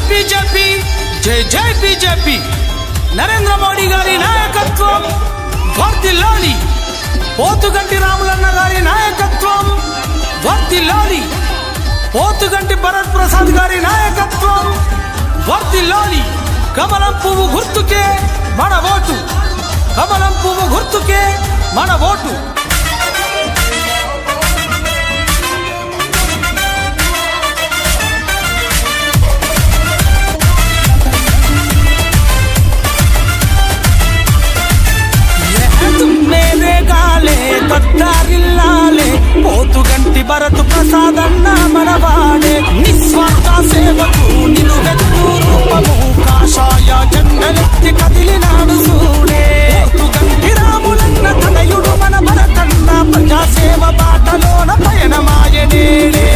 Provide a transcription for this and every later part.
BJP जय जय BJP Narendra Modi गारी नायकत्वं वर्धिल्लाली పోతుగంటి రాములన్న గారి నాయకత్వం వర్ధిల్లాలి పోతుగంటి భరత్ ప్రసాద్ గారి నాయకత్వం వర్ధిల్లాలి కమలం పువ్వు గుర్తుకే మన ఓటు కమలం పువ్వు గుర్తుకే మన ఓటు పోతుగంటి భరత్ ప్రసాద్ అన్న మనవాడే నిస్వార్థ సేవకు నిలువెత్తు రూపము కాషాయ జెండలెత్తి కదిలినాడు సూడే పోతుగంటి రాములన్న తనయుడు మన భరతన్న ప్రజాసేవ బాటలోన పయనమాయనేడే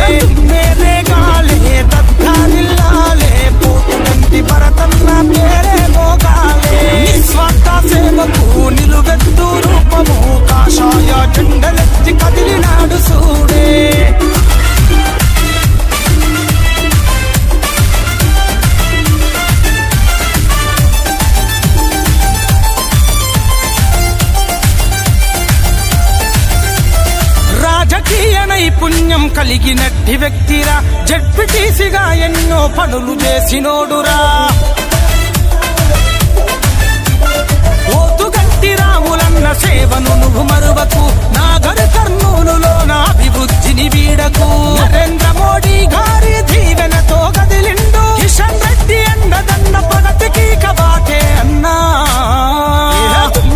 మేరే గాలే దద్దారిల్లాలే పోతుగంటి భరతన్న పేరే మోగాలే నిస్వార్థ సేవకు నిలువెత్తు రూపము కాషాయ జెండలెత్తి కదిలినాడు సూడే రాజకీయ నైపుణ్యం కలిగినట్టి వ్యక్తిరా జడ్పీటీసీగా ఎన్నో పనులు చేసినోడురా పోతుగంటి రాములన్న సేవను నువ్వు మరువకు నాగర్ కర్నూలులో నా అభివృద్ధిని వీడకు నరేంద్ర మోడీ గారి దీవెనతో గదిలిండు కిషన్ రెడ్డి అండదండ ప్రగతికి కబాటే అన్నా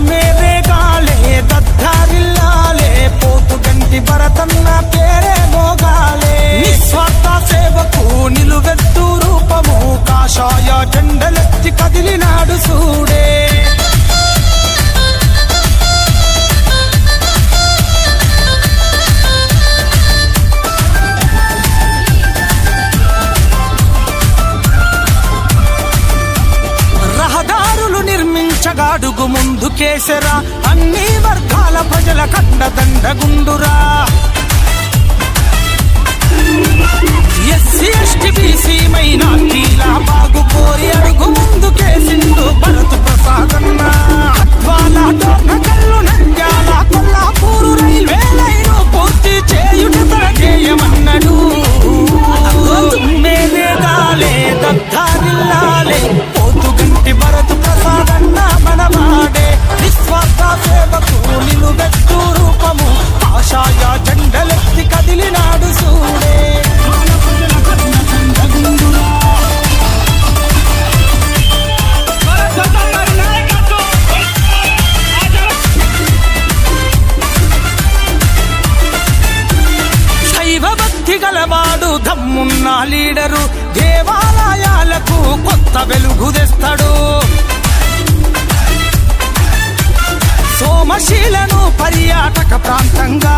మేరే గాలే దద్దారిల్లాలే పోతుగంటి భరతన్న పేరే మోగాలే నిస్వార్థ సేవకు నిలువెత్తు రూపము కాషాయ జెండలెత్తి కదిలినాడు సూడే అడుగు ముందుకేసరా అన్ని వర్గాల ప్రజల కండదండగుండురా ఎస్సీ ఎస్టీ బీసీ మైనార్టీల బాగు కోరి అడుగు ముందుకేసిండు భరత్ ప్రసాద్ అన్న అద్వాల డోర్నకల్లు నంద్యాల కొల్లాపూరు రైల్వే లైను పూర్తి చేయుట తన చేయమన్నాడు మేరే గాలే దద్దారిల్లాలే పోతుగంటి భరత్ ప్రసాద్ అన్న మనవాడే నిస్వార్థ సేవకు నిలువెత్తు రూపము ఆశాయ జెండలెత్తి కదిలినాడు సూడే శైవ భక్తి గలవాడు దమ్మున్న లీడరు దేవాలయాలకు కొత్త వెలుగు తెస్తాడు సోమశీలను పర్యాటక ప్రాంతంగా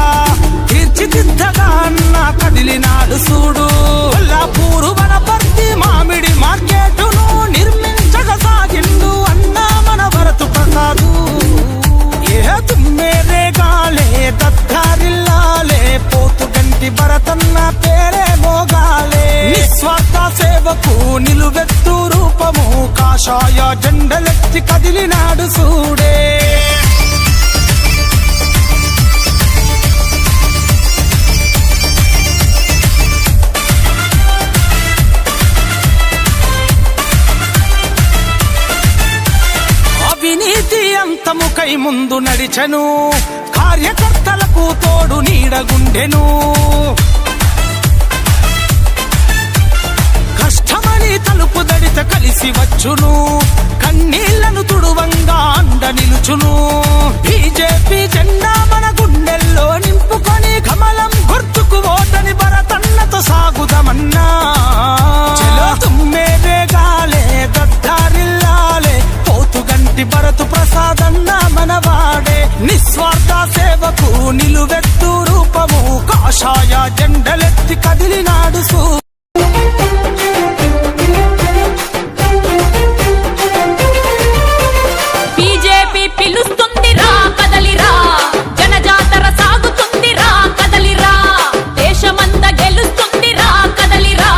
తీర్చిదిద్దగా అన్న కదిలినాడు సూడు కొల్లాపూరు వనపర్తి మామిడి మార్కెటును నిర్మించగా సాగిండు అన్న మన భరత్ ప్రసాదు మేరే గాలే దద్దారిల్లాలే పోతుగంటి భరతన్న పేరే మోగాలే నిస్వార్థ సేవకు నిలువెత్తు రూపము కాషాయ జెండలెత్తి కదిలినాడు సూడే అవినీతి అంతముకై ముందు నడిచెను కార్యకర్తలకు తోడు నీడగుండెను కష్టమని తలుపు దడిత కలిసి వచ్చును కన్నీళ్లను తుడువంగా అండ నిలుచును బీజేపీ జెండా మన గుండెల్లో నింపుకొని కమలం గుర్తుకు ఓటని భరతన్నతో సాగుదమన్నా మేరే గాలే దద్దారిల్లాలే పోతుగంటి భరత్ ప్రసాద్ అన్న మనవాడే నిస్వార్థ సేవకు నిలువెత్తు రూపము కాషాయ జెండలెత్తి కదిలినాడు సూ బీజేపీ పిలుస్తుందిరా కదలిరా జనజాతర సాగుతుందిరా కదలిరా దేశమంతా గెలుస్తుందిరా కదలిరా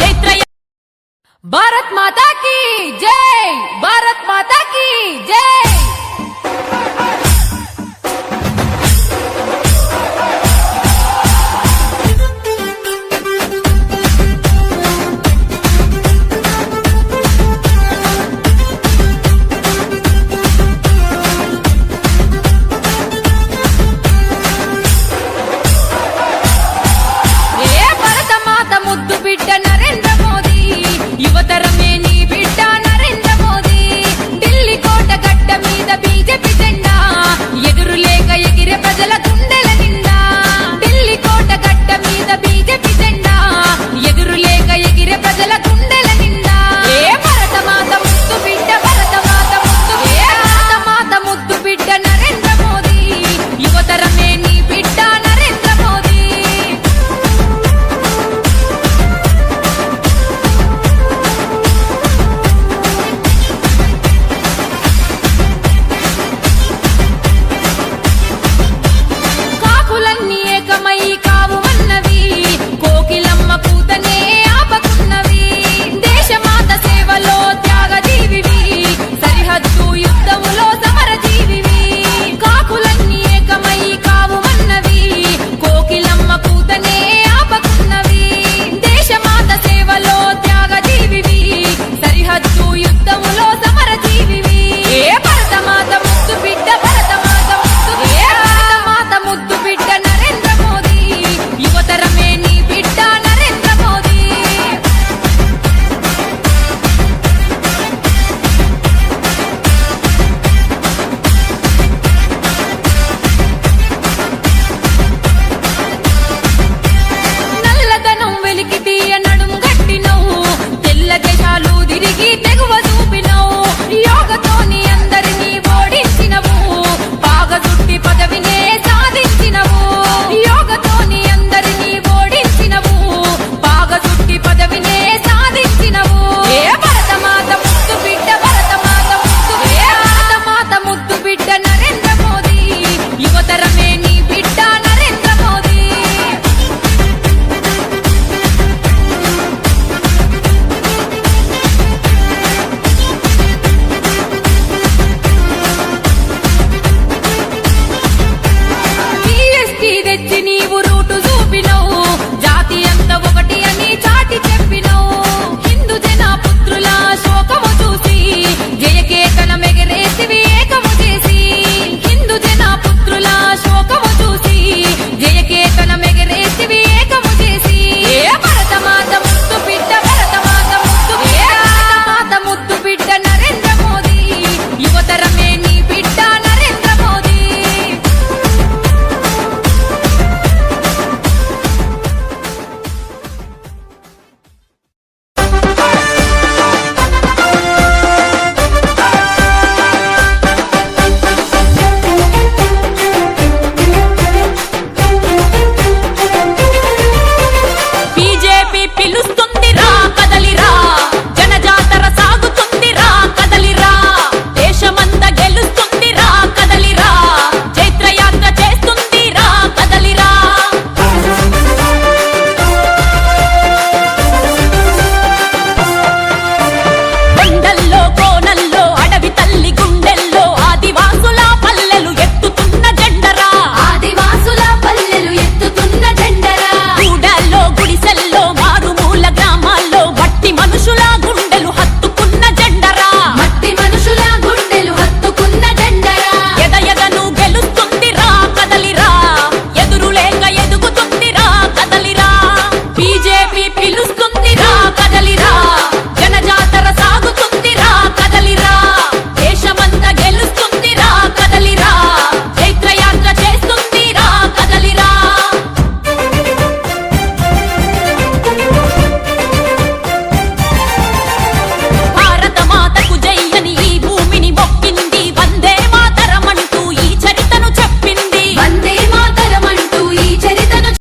చైత్ర భారత్ మాత